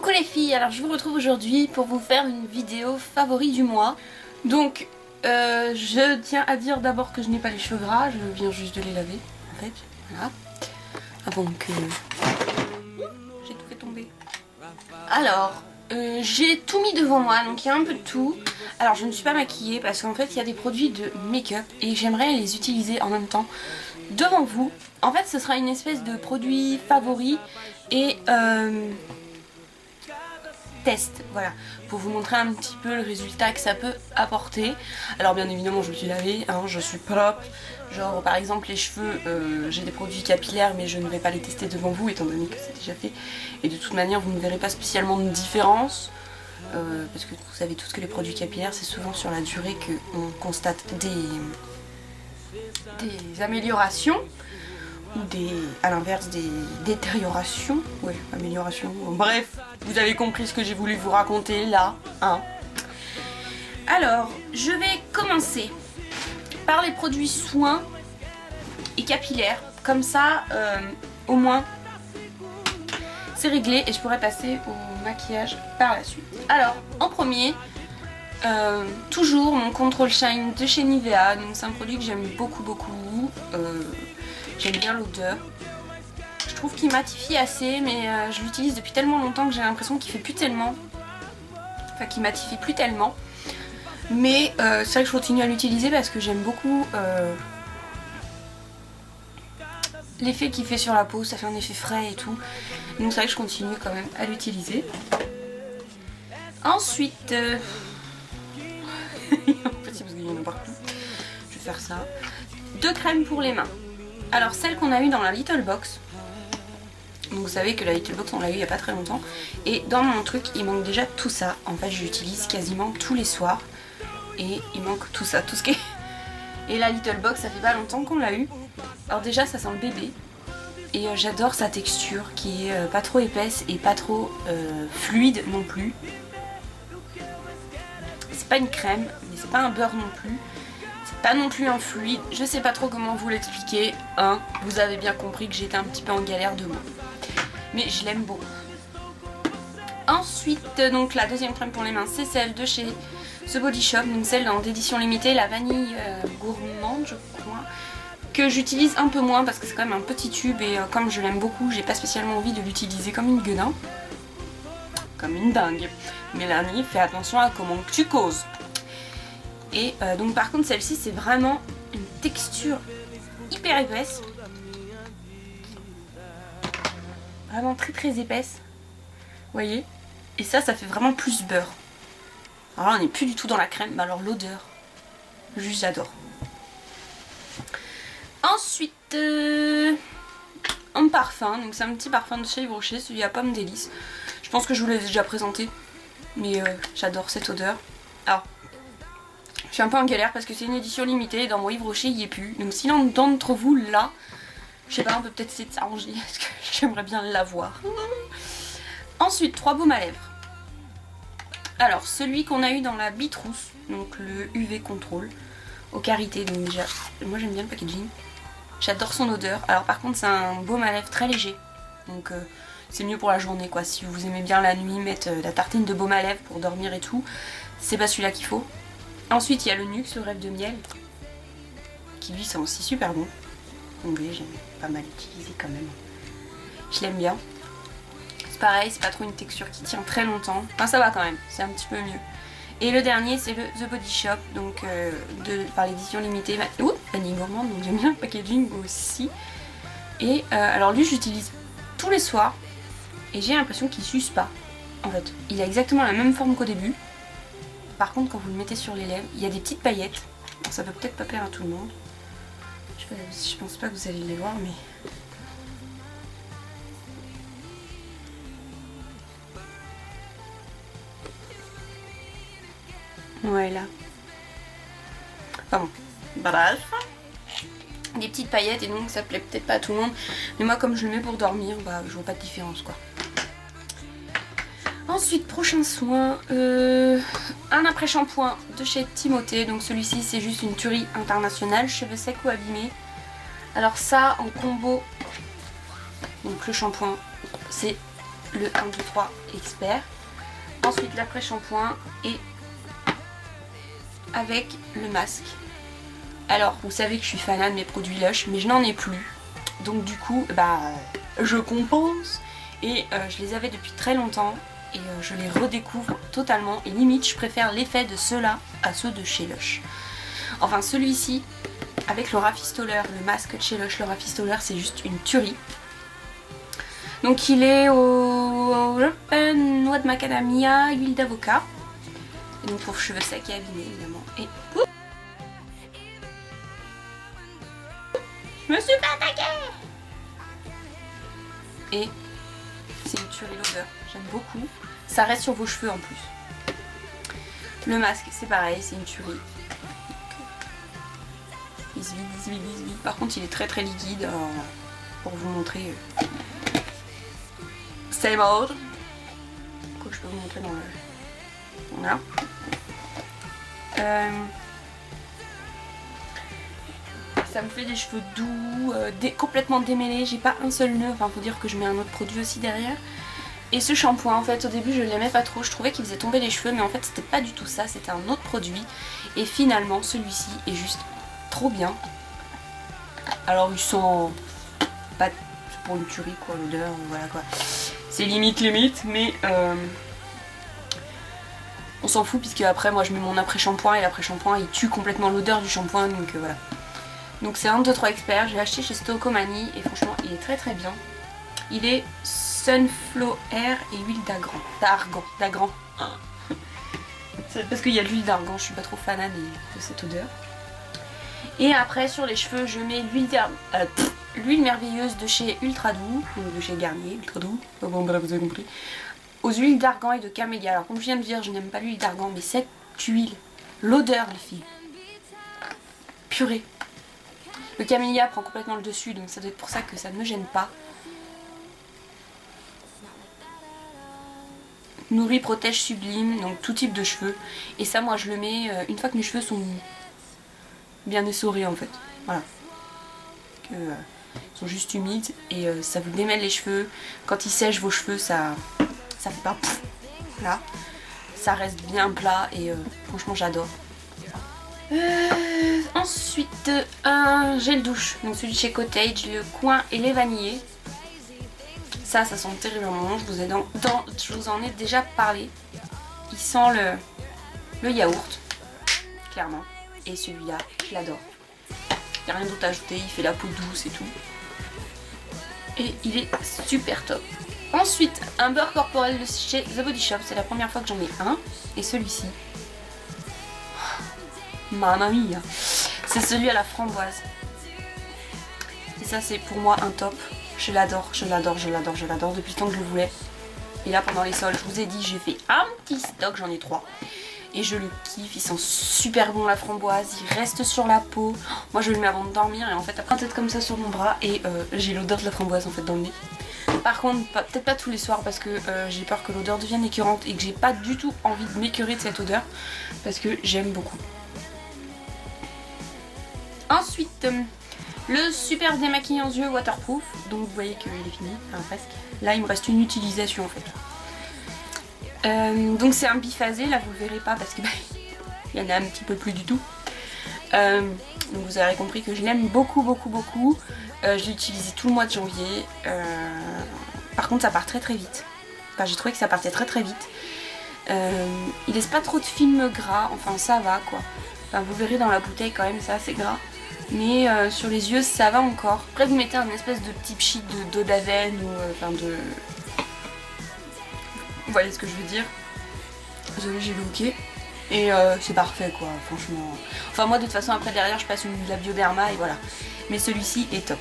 Coucou les filles, alors je vous retrouve aujourd'hui pour vous faire une vidéo favori du mois. Donc je tiens à dire d'abord que je n'ai pas les cheveux gras, je viens juste de les laver en fait, voilà. Avant que... j'ai tout fait tomber. Alors j'ai tout mis devant moi, donc il y a un peu de tout. Alors je ne suis pas maquillée parce qu'en fait il y a des produits de make-up et j'aimerais les utiliser en même temps devant vous. En fait ce sera une espèce de produit favori et test, voilà, pour vous montrer un petit peu le résultat que ça peut apporter. Alors bien évidemment je me suis lavée, hein, je suis propre, genre par exemple les cheveux, j'ai des produits capillaires mais je ne vais pas les tester devant vous étant donné que c'est déjà fait et de toute manière vous ne verrez pas spécialement de différence parce que vous savez tous que les produits capillaires c'est souvent sur la durée qu'on constate des améliorations ou à l'inverse des détériorations, ouais, améliorations, bon, bref, vous avez compris ce que j'ai voulu vous raconter là, hein. Alors, je vais commencer par les produits soins et capillaires, comme ça, au moins, c'est réglé et je pourrais passer au maquillage par la suite. Alors, en premier, toujours mon Control Shine de chez Nivea, donc c'est un produit que j'aime beaucoup, j'aime bien l'odeur. Je trouve qu'il matifie assez, mais je l'utilise depuis tellement longtemps que j'ai l'impression qu'il fait plus tellement. Enfin, qu'il matifie plus tellement. Mais c'est vrai que je continue à l'utiliser parce que j'aime beaucoup l'effet qu'il fait sur la peau. Ça fait un effet frais et tout. Donc c'est vrai que je continue quand même à l'utiliser. Ensuite, petit parce qu'il y en a partout. Je vais faire ça. 2 crèmes pour les mains. Alors celle qu'on a eu dans la Little Box, donc vous savez que la Little Box on l'a eu il n'y a pas très longtemps, et dans mon truc il manque déjà tout ça, en fait je l'utilise quasiment tous les soirs, et il manque tout ça, tout ce qui est... Et la Little Box ça fait pas longtemps qu'on l'a eu, alors déjà ça sent le bébé, et j'adore sa texture qui est pas trop épaisse et pas trop fluide non plus. C'est pas une crème, mais c'est pas un beurre non plus. Pas non plus un fluide, je sais pas trop comment vous l'expliquer, hein. Vous avez bien compris que j'étais un petit peu en galère de mots. Mais je l'aime beaucoup. Ensuite, donc la deuxième crème pour les mains, c'est celle de chez The Body Shop, donc celle d'édition limitée, la vanille gourmande je crois, que j'utilise un peu moins parce que c'est quand même un petit tube et comme je l'aime beaucoup, j'ai pas spécialement envie de l'utiliser comme une gueudin. Comme une dingue. Mélanie, fais attention à comment tu causes. Et donc par contre celle-ci c'est vraiment une texture hyper épaisse. Vraiment très épaisse. Vous voyez? Et ça fait vraiment plus beurre. Alors là on n'est plus du tout dans la crème, mais alors l'odeur, juste j'adore. Ensuite, en parfum, donc c'est un petit parfum de chez Yves Rocher, celui à pomme délice. Je pense que je vous l'ai déjà présenté, mais j'adore cette odeur. Alors, je suis un peu en galère parce que c'est une édition limitée et dans mon Yves Rocher il n'y est plus. Donc si l'un d'entre vous l'a, je sais pas, on peut peut-être essayer de s'arranger parce que j'aimerais bien l'avoir. Ensuite, 3 baumes à lèvres. Alors celui qu'on a eu dans la Bitrousse, donc le UV Control, au karité, donc déjà, moi j'aime bien le packaging. J'adore son odeur. Alors par contre c'est un baume à lèvres très léger. Donc c'est mieux pour la journée quoi. Si vous aimez bien la nuit mettre la tartine de baume à lèvres pour dormir et tout, c'est pas celui-là qu'il faut. Ensuite il y a le Nuxe, le rêve de miel, qui lui sent aussi super bon. Donc oui, j'aime pas mal utiliser quand même. Je l'aime bien. C'est pareil, c'est pas trop une texture qui tient très longtemps. Enfin ça va quand même, c'est un petit peu mieux. Et le dernier c'est le The Body Shop, donc par l'édition limitée. Ouh, vanille gourmande, donc j'aime bien le packaging aussi. Et alors lui j'utilise tous les soirs et j'ai l'impression qu'il s'use pas. En fait, il a exactement la même forme qu'au début. Par contre, quand vous le mettez sur les lèvres, il y a des petites paillettes. Alors, ça peut peut-être pas plaire à tout le monde. Je pense pas que vous allez les voir, mais... Voilà. Enfin bon, bref. Des petites paillettes et donc ça plaît peut-être pas à tout le monde. Mais moi, comme je le mets pour dormir, bah je vois pas de différence quoi. Ensuite, prochain soin, un après-shampoing de chez Timothée. Donc celui-ci c'est juste une tuerie internationale, cheveux secs ou abîmés. Alors ça en combo, donc le shampoing c'est le 1, 2, 3 expert. Ensuite l'après-shampoing et avec le masque. Alors vous savez que je suis fanat de mes produits Lush, mais je n'en ai plus. Donc du coup, je compense. Et je les avais depuis très longtemps. Et je les redécouvre totalement. Et limite, je préfère l'effet de ceux-là à ceux de chez Lush. Enfin, celui-ci, avec le rafistoleur, le masque de chez Lush, le rafistoleur, c'est juste une tuerie. Donc il est au noix de macadamia, huile d'avocat. Et donc pour cheveux secs et abîmés, évidemment. Et je me suis fait attaquer. Et c'est une tuerie l'odeur, j'aime beaucoup. Ça reste sur vos cheveux en plus. Le masque, c'est pareil, c'est une tuerie. Il se vide, il se vide, il se vide. Par contre, il est très très liquide. Pour vous montrer. C'est mode. Quoi, je peux vous montrer dans le. Voilà. Ça me fait des cheveux doux, complètement démêlés. J'ai pas un seul nœud. Enfin, faut dire que je mets un autre produit aussi derrière. Et ce shampoing, en fait, au début, je l'aimais pas trop. Je trouvais qu'il faisait tomber les cheveux, mais en fait, c'était pas du tout ça. C'était un autre produit. Et finalement, celui-ci est juste trop bien. Alors, il sent pas pour une tuerie, quoi, l'odeur, voilà quoi. C'est limite, mais on s'en fout, puisque après, moi, je mets mon après-shampoing et l'après-shampoing, il tue complètement l'odeur du shampoing, donc voilà. Donc, c'est un 2, 3 expert. Je l'ai acheté chez Stocomanie et franchement, il est très très bien. Il est Sunflower et huile d'argan. C'est parce qu'il y a de l'huile d'argan, je suis pas trop fan de cette odeur. Et après sur les cheveux je mets l'huile merveilleuse de chez Ultra Doux, ou de chez Garnier, Ultra Doux, bon bref vous avez compris. Aux huiles d'argan et de camélia. Alors comme je viens de dire, je n'aime pas l'huile d'argan, mais cette huile, l'odeur les filles, purée. Le camélia prend complètement le dessus, donc ça doit être pour ça que ça ne me gêne pas. Nourrit, protège, sublime, donc tout type de cheveux. Et ça, moi, je le mets une fois que mes cheveux sont bien essorés, en fait. Voilà. Ils sont juste humides et ça vous démêle les cheveux. Quand ils sèchent vos cheveux, ça fait pas pff, là. Ça reste bien plat et franchement, j'adore. Ensuite, un gel douche. Donc celui de chez Cottage, le coin et les vanillés. Ça sent terriblement. Je vous en ai déjà parlé. Il sent le yaourt, clairement. Et celui-là, je l'adore. Il n'y a rien d'autre à ajouter. Il fait la peau douce et tout. Et il est super top. Ensuite, un beurre corporel de chez The Body Shop. C'est la première fois que j'en ai un. Et celui-ci, mamma mia, c'est celui à la framboise. Et ça, c'est pour moi un top. Je l'adore, je l'adore, je l'adore, je l'adore depuis le temps que je le voulais. Et là pendant les soldes, je vous ai dit, j'ai fait un petit stock, j'en ai 3. Et je le kiffe, il sent super bon la framboise, il reste sur la peau. Moi je le mets avant de dormir et en fait après tête comme ça sur mon bras et j'ai l'odeur de la framboise en fait dans le nez. Par contre, peut-être pas tous les soirs parce que j'ai peur que l'odeur devienne écœurante et que j'ai pas du tout envie de m'écœurer de cette odeur. Parce que j'aime beaucoup. Ensuite... le super démaquillant yeux waterproof, donc vous voyez qu'il est fini, enfin presque. Là il me reste une utilisation en fait. Donc c'est un biphasé, là vous le verrez pas parce que il y en a un petit peu plus du tout. Donc vous aurez compris que je l'aime beaucoup beaucoup beaucoup. Je l'ai utilisé tout le mois de janvier. Par contre ça part très très vite. Enfin j'ai trouvé que ça partait très très vite. Il laisse pas trop de film gras, enfin ça va quoi. Enfin vous verrez dans la bouteille quand même ça c'est gras. Mais sur les yeux ça va encore. Après vous mettez un espèce de petit pchit d'eau d'Aven ou enfin de... Vous voyez ce que je veux dire. Désolée j'ai looké. Et c'est parfait quoi franchement. Enfin moi de toute façon après derrière je passe de la Bioderma et voilà. Mais celui-ci est top.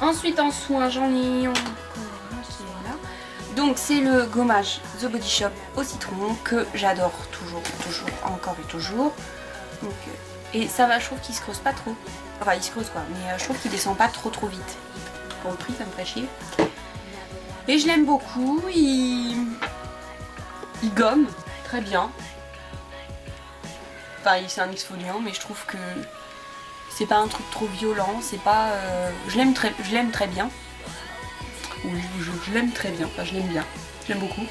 Ensuite en soin j'en ai encore un celui-là. Donc c'est le gommage The Body Shop au citron que j'adore toujours, encore et toujours. Donc... et ça va, je trouve qu'il se creuse pas trop. Enfin, il se creuse quoi, mais je trouve qu'il descend pas trop vite. Pour le prix, ça me ferait chier. Et je l'aime beaucoup. Il gomme très bien. Enfin, c'est un exfoliant, mais je trouve que c'est pas un truc trop violent. C'est pas. Je l'aime très bien. Oui, je l'aime très bien, enfin je l'aime bien, j'aime beaucoup.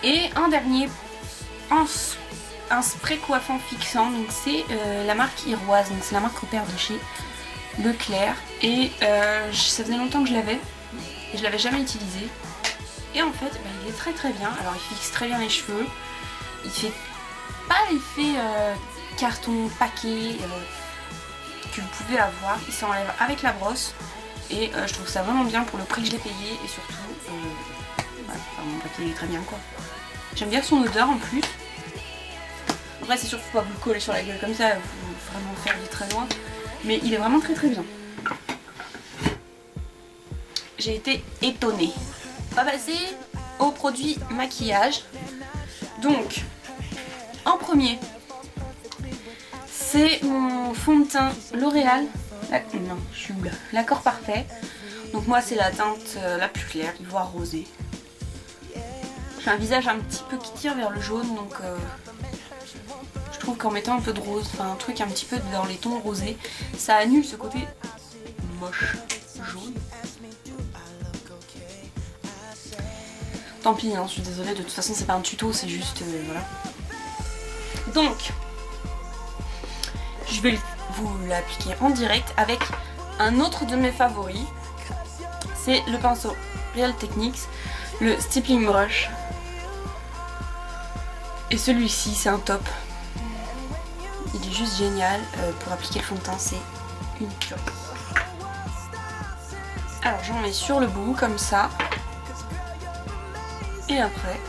Et un dernier, un spray coiffant fixant, donc c'est la marque Iroise, donc c'est la marque repère de chez Leclerc. Et ça faisait longtemps que je l'avais, et je l'avais jamais utilisé. Et en fait, bah, il est très très bien, alors il fixe très bien les cheveux, il fait pas l'effet carton paquet que vous pouvez avoir, il s'enlève avec la brosse. Et je trouve ça vraiment bien pour le prix que je l'ai payé et surtout, voilà, enfin, mon papier est très bien quoi. J'aime bien son odeur en plus. Après c'est sûr qu'il faut pas vous le coller sur la gueule comme ça, il faut vraiment faire du très loin. Mais il est vraiment très très bien. J'ai été étonnée. On va passer aux produits maquillage. Donc, en premier, c'est mon fond de teint L'Oréal. Non, je suis où là? L'accord parfait. Donc moi c'est la teinte la plus claire, ivoire rosé. J'ai un visage un petit peu qui tire vers le jaune, donc je trouve qu'en mettant un peu de rose, enfin un truc un petit peu dans les tons rosés, ça annule ce côté moche, jaune. Tant pis, hein, je suis désolée, de toute façon c'est pas un tuto, c'est juste voilà. Donc, je vais vous l'appliquer en direct avec un autre de mes favoris. C'est le pinceau Real Techniques, le Stippling Brush. Et celui-ci, c'est un top. Il est juste génial. Pour appliquer le fond de teint, c'est une tuerie. Alors j'en mets sur le bout, comme ça. Et après,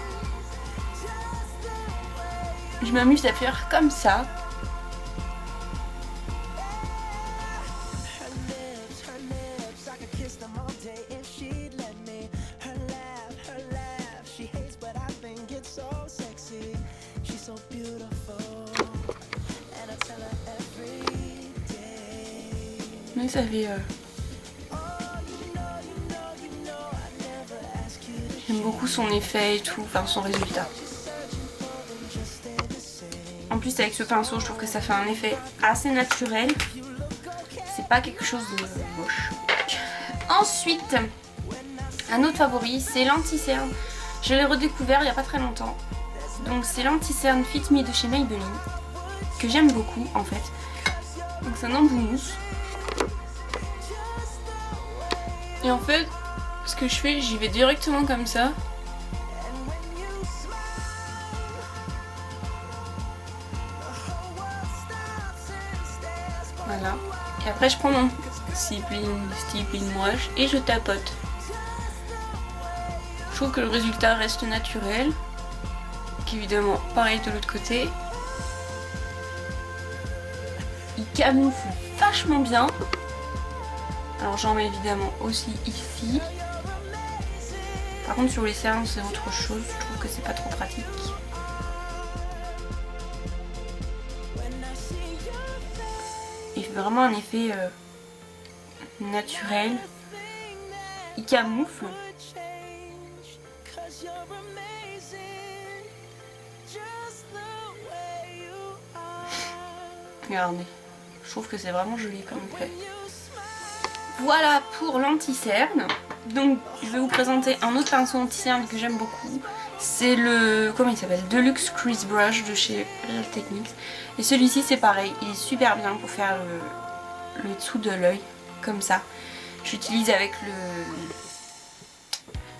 je m'amuse à faire comme ça. Mais ça fait... J'aime beaucoup son effet et tout, enfin son résultat. En plus avec ce pinceau, je trouve que ça fait un effet assez naturel. C'est pas quelque chose de moche. Ensuite, un autre favori, c'est l'anti-cerne. Je l'ai redécouvert il y a pas très longtemps. Donc c'est l'anti-cerne Fit Me de chez Maybelline, que j'aime beaucoup en fait. Donc c'est un embout-mousse. Et en fait, ce que je fais, j'y vais directement comme ça. Voilà. Et après je prends mon stippling brush et je tapote. Je trouve que le résultat reste naturel. Évidemment, pareil de l'autre côté. Il camoufle vachement bien. Alors j'en mets évidemment aussi ici. Par contre sur les cernes c'est autre chose, je trouve que c'est pas trop pratique. Il fait vraiment un effet naturel. Il camoufle. Regardez, je trouve que c'est vraiment joli comme fait. Voilà pour l'anti-cerne. Donc je vais vous présenter un autre pinceau anti-cerne que j'aime beaucoup. C'est le, comment il s'appelle, Deluxe Crease Brush de chez Real Techniques. Et celui-ci c'est pareil, il est super bien pour faire le dessous de l'œil, comme ça. J'utilise avec le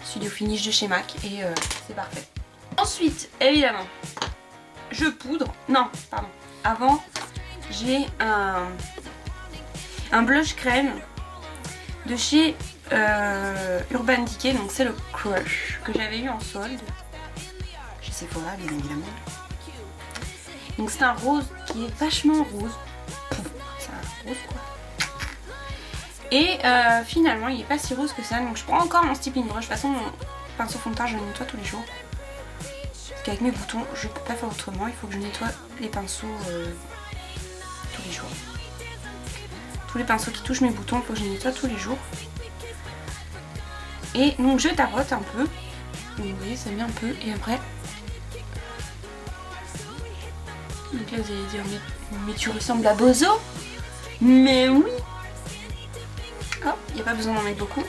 Studio Finish de chez MAC et c'est parfait. Ensuite, évidemment, je poudre. Non, pardon. Avant, j'ai un blush crème de chez Urban Decay, donc c'est le Crush que j'avais eu en solde chez Sephora bien évidemment. Donc c'est un rose qui est vachement rose. C'est un rose quoi. Et finalement il est pas si rose que ça, donc je prends encore mon stippling brush. De toute façon mon pinceau fond de teint je le nettoie tous les jours. Parce qu'avec mes boutons je peux pas faire autrement, il faut que je nettoie les pinceaux tous les jours. Tous les pinceaux qui touchent mes boutons, il faut que je les nettoie tous les jours. Et donc je tapote un peu. Vous voyez, ça met un peu. Et après... Donc là vous allez dire, mais tu ressembles à Bozo. Mais oui. Oh, il n'y a pas besoin d'en mettre beaucoup.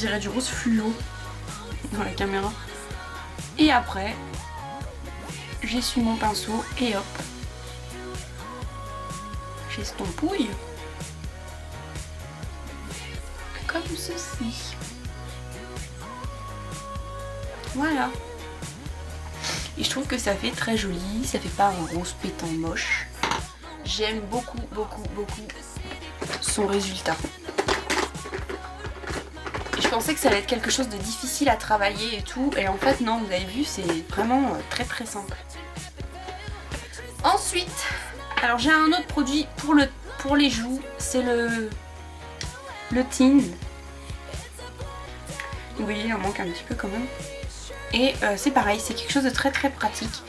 dirait du rose fluo dans la caméra. Et après, j'essuie mon pinceau et hop, j'estompouille comme ceci. Voilà. Et je trouve que ça fait très joli, ça fait pas un rose pétant moche. J'aime beaucoup son résultat. Et je pensais que ça allait être quelque chose de difficile à travailler et tout, et en fait non, vous avez vu, c'est vraiment très simple. Ensuite, alors j'ai un autre produit pour les joues, c'est le Tint. Vous voyez, il en manque un petit peu quand même. Et c'est pareil, c'est quelque chose de très pratique.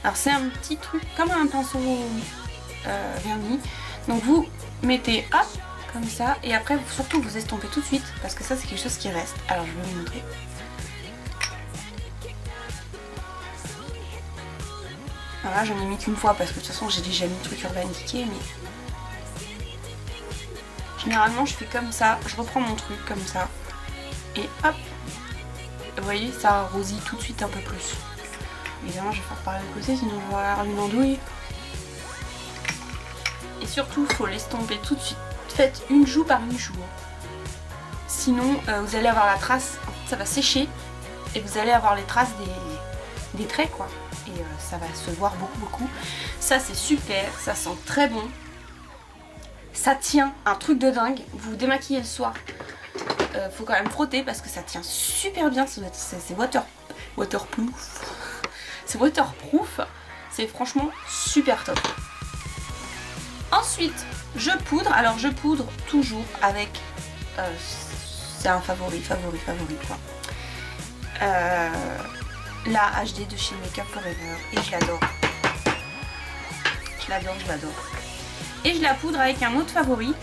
Alors c'est un petit truc comme un pinceau vernis. Donc vous mettez hop, comme ça, et après surtout vous estompez tout de suite, parce que ça c'est quelque chose qui reste. Alors je vais vous montrer. Alors là j'en ai mis qu'une fois, parce que de toute façon j'ai déjà mis le truc Urban Decay, mais... Généralement je fais comme ça, je reprends mon truc comme ça, et hop. Vous voyez, ça arrosit tout de suite un peu plus. Évidemment, je vais faire par le côté, sinon je vais avoir une andouille. Et surtout, il faut l'estomper tout de suite. Faites une joue par une joue. Sinon, vous allez avoir la trace, en fait, ça va sécher. Et vous allez avoir les traces des traits, quoi. Et ça va se voir beaucoup. Ça, c'est super, ça sent très bon. Ça tient, un truc de dingue. Vous vous démaquillez le soir. Faut quand même frotter parce que ça tient super bien, c'est waterproof. C'est waterproof, c'est franchement super top. Ensuite, je poudre. Alors je poudre toujours avec, c'est un favori quoi. La HD de chez Make Up For Ever, et je l'adore. Je l'adore. Et je la poudre avec un autre favori.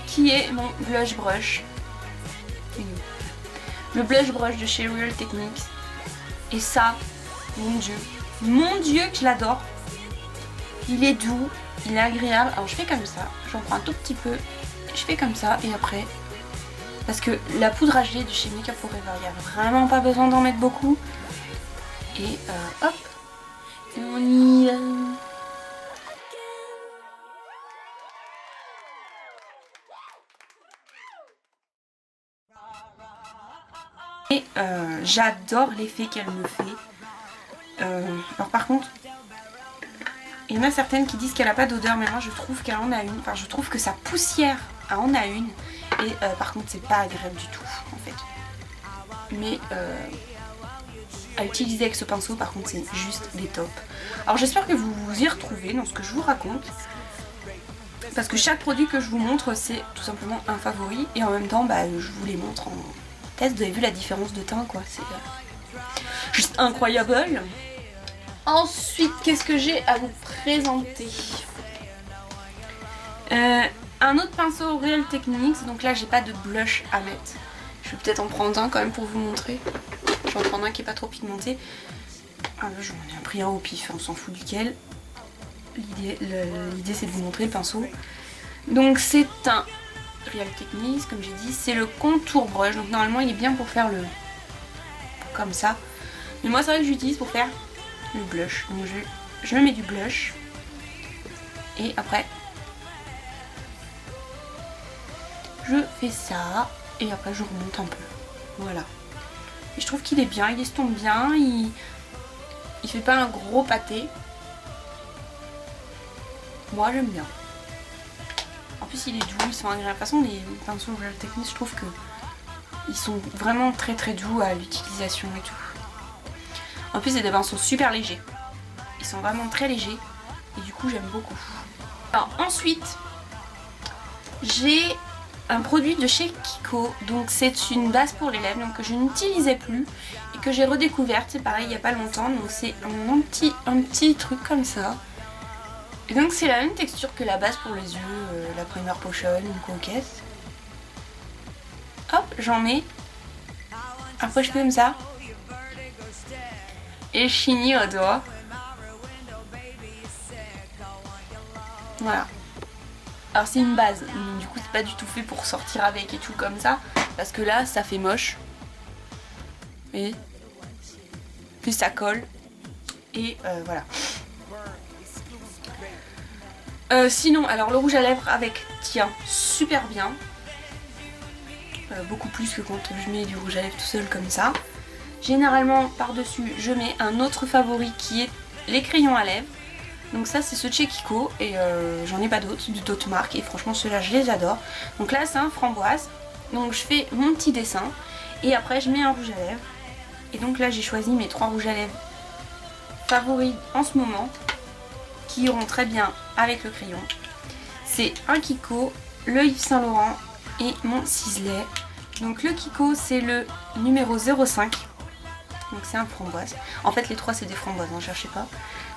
Qui est mon blush brush. Le blush brush de chez Real Techniques. Et ça, mon dieu que je l'adore. Il est doux, il est agréable. Alors je fais comme ça, j'en prends un tout petit peu. Je fais comme ça et après, parce que la poudre HD de chez Make Up For Ever, il n'y a vraiment pas besoin d'en mettre beaucoup. Et hop, on y va. Et j'adore l'effet qu'elle me fait. Alors par contre, il y en a certaines qui disent qu'elle n'a pas d'odeur, mais moi je trouve qu'elle en a une. Enfin, je trouve que sa poussière en a une. Et par contre, c'est pas agréable du tout, en fait. Mais à utiliser avec ce pinceau, par contre, c'est juste des tops. Alors j'espère que vous vous y retrouvez dans ce que je vous raconte. Parce que chaque produit que je vous montre, c'est tout simplement un favori. Et en même temps, bah, je vous les montre en test. Vous avez vu la différence de teint, quoi. C'est juste incroyable. Ensuite, qu'est-ce que j'ai à vous présenter? Un autre pinceau Real Techniques. Donc là, j'ai pas de blush à mettre. Je vais peut-être en prendre un quand même pour vous montrer. Je vais en prendre un qui est pas trop pigmenté. Ah là, j'en ai pris un au pif, on s'en fout duquel. L'idée c'est de vous montrer le pinceau. Donc c'est un Real Techniques, comme j'ai dit, c'est le contour brush. Donc normalement il est bien pour faire le... comme ça. Mais moi c'est vrai que j'utilise pour faire le blush. Donc je mets du blush. Et après je fais ça. Et après je remonte un peu. Voilà. Et je trouve qu'il est bien, il estompe bien, il fait pas un gros pâté. Moi j'aime bien. En plus il est doux, ils sont agréables. De toute façon les pinceaux Real Techniques, je trouve que ils sont vraiment très doux à l'utilisation et tout. En plus c'est des pinceaux super légers. Ils sont vraiment très légers et du coup j'aime beaucoup. Alors ensuite j'ai un produit de chez Kiko, donc c'est une base pour les lèvres donc que je n'utilisais plus et que j'ai redécouverte, c'est pareil il n'y a pas longtemps, donc c'est un petit truc comme ça. Et donc c'est la même texture que la base pour les yeux, la Primer Potion, une coquette. Hop, j'en mets. Après je fais comme ça. Et je finis au doigt. Voilà. Alors c'est une base, donc du coup c'est pas du tout fait pour sortir avec et tout comme ça, parce que là ça fait moche. Et puis ça colle. Et voilà. Sinon, alors le rouge à lèvres avec tient super bien. Beaucoup plus que quand je mets du rouge à lèvres tout seul comme ça. Généralement par dessus je mets un autre favori qui est les crayons à lèvres. Donc ça c'est ce chez Kiko et j'en ai pas d'autres, d'autres marques et franchement ceux-là je les adore. Donc là c'est un framboise. Donc je fais mon petit dessin et après je mets un rouge à lèvres. Et donc là j'ai choisi mes 3 rouges à lèvres favoris en ce moment qui iront très bien avec le crayon. C'est un Kiko, le Yves Saint Laurent et mon ciselet. Donc le Kiko c'est le numéro 05. Donc c'est un framboise. En fait les 3 c'est des framboises, ne cherchez pas.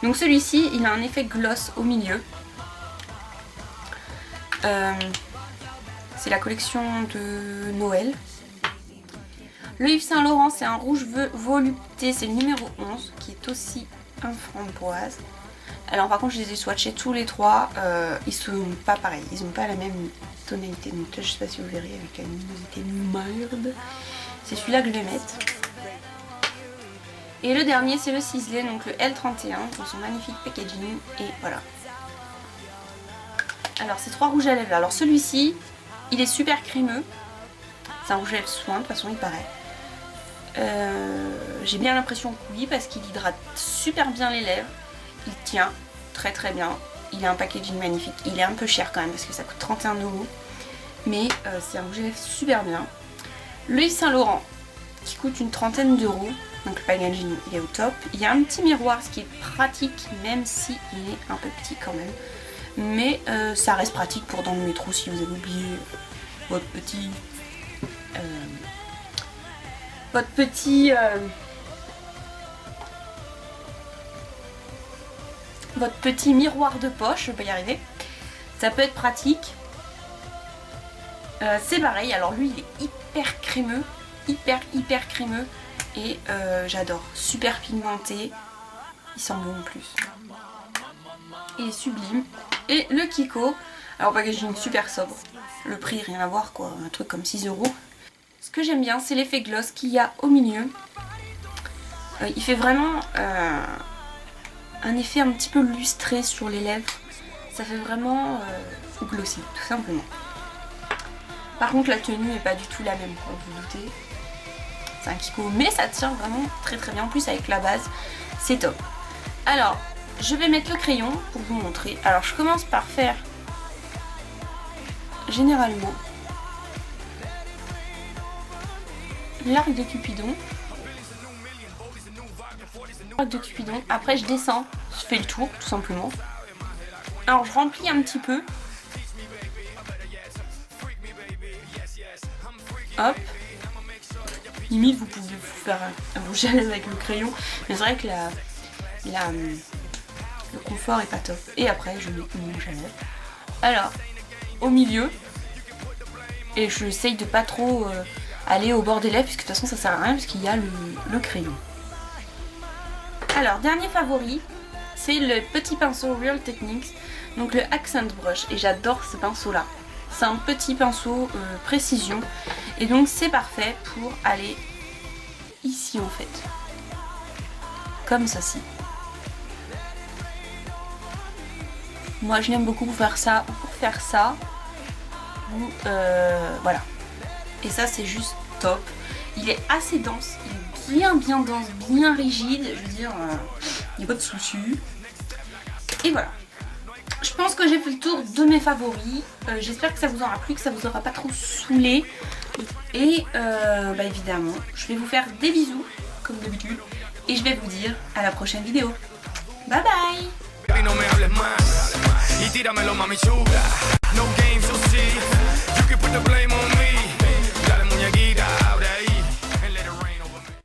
Donc celui-ci il a un effet gloss au milieu. C'est la collection de Noël. Le Yves Saint Laurent c'est un rouge volupté, c'est le numéro 11 qui est aussi un framboise. Alors par contre je les ai swatchés tous les 3, ils sont pas pareils, ils n'ont pas la même tonalité. Donc là je sais pas si vous verrez avec la luminosité merde. C'est celui-là que je vais mettre. Et le dernier c'est le ciselet, donc le L31 dans son magnifique packaging et voilà. Alors ces 3 rouges à lèvres, alors celui-ci il est super crémeux. C'est un rouge à lèvres soin de toute façon il paraît. J'ai bien l'impression que oui parce qu'il hydrate super bien les lèvres. Il tient très très bien. Il a un packaging magnifique. Il est un peu cher quand même parce que ça coûte 31 €. Mais c'est un rouge à lèvres super bien. Le Yves Saint Laurent qui coûte une trentaine d'euros. Donc le packaging il est au top. Il y a un petit miroir ce qui est pratique même si il est un peu petit quand même. Mais ça reste pratique pour dans le métro si vous avez oublié votre petit... votre petit miroir de poche, je vais pas y arriver. Ça peut être pratique. C'est pareil, alors lui il est hyper crémeux, hyper crémeux et j'adore. Super pigmenté, il sent bon en plus. Il est sublime. Et le Kiko, alors packaging super sobre. Le prix rien à voir quoi, un truc comme 6 €. Ce que j'aime bien c'est l'effet gloss qu'il y a au milieu. Il fait vraiment un effet un petit peu lustré sur les lèvres. Ça fait vraiment glossy tout simplement. Par contre la tenue n'est pas du tout la même comme vous vous doutez. C'est un Kiko mais ça tient vraiment très très bien. En plus avec la base c'est top. Alors je vais mettre le crayon pour vous montrer. Alors je commence par faire généralement l'arc de Cupidon. L'arc de Cupidon. Après je descends, je fais le tour tout simplement. Alors je remplis un petit peu. Hop. Limite vous pouvez vous faire un rouge à lèvres avec le crayon. Mais c'est vrai que le confort est pas top. Et après je mets mon rouge à lèvres. Alors au milieu. Et j'essaye de pas trop aller au bord des lèvres puisque de toute façon ça sert à rien puisqu'il y a le crayon. Alors dernier favori, c'est le petit pinceau Real Techniques, donc le Accent Brush et j'adore ce pinceau là. C'est un petit pinceau précision et donc c'est parfait pour aller ici en fait, comme ceci. Moi je l'aime beaucoup pour faire ça, voilà. Et ça c'est juste top. Il est assez dense, il est bien dense, bien rigide, je veux dire, il n'y a pas de souci. Et voilà. Je pense que j'ai fait le tour de mes favoris. J'espère que ça vous aura plu, que ça vous aura pas trop saoulé. Et bah évidemment, je vais vous faire des bisous, comme d'habitude. Et je vais vous dire à la prochaine vidéo. Bye bye. Y tíramelo mami chula, no games, so see, you can put the blame on me, dale muñequita.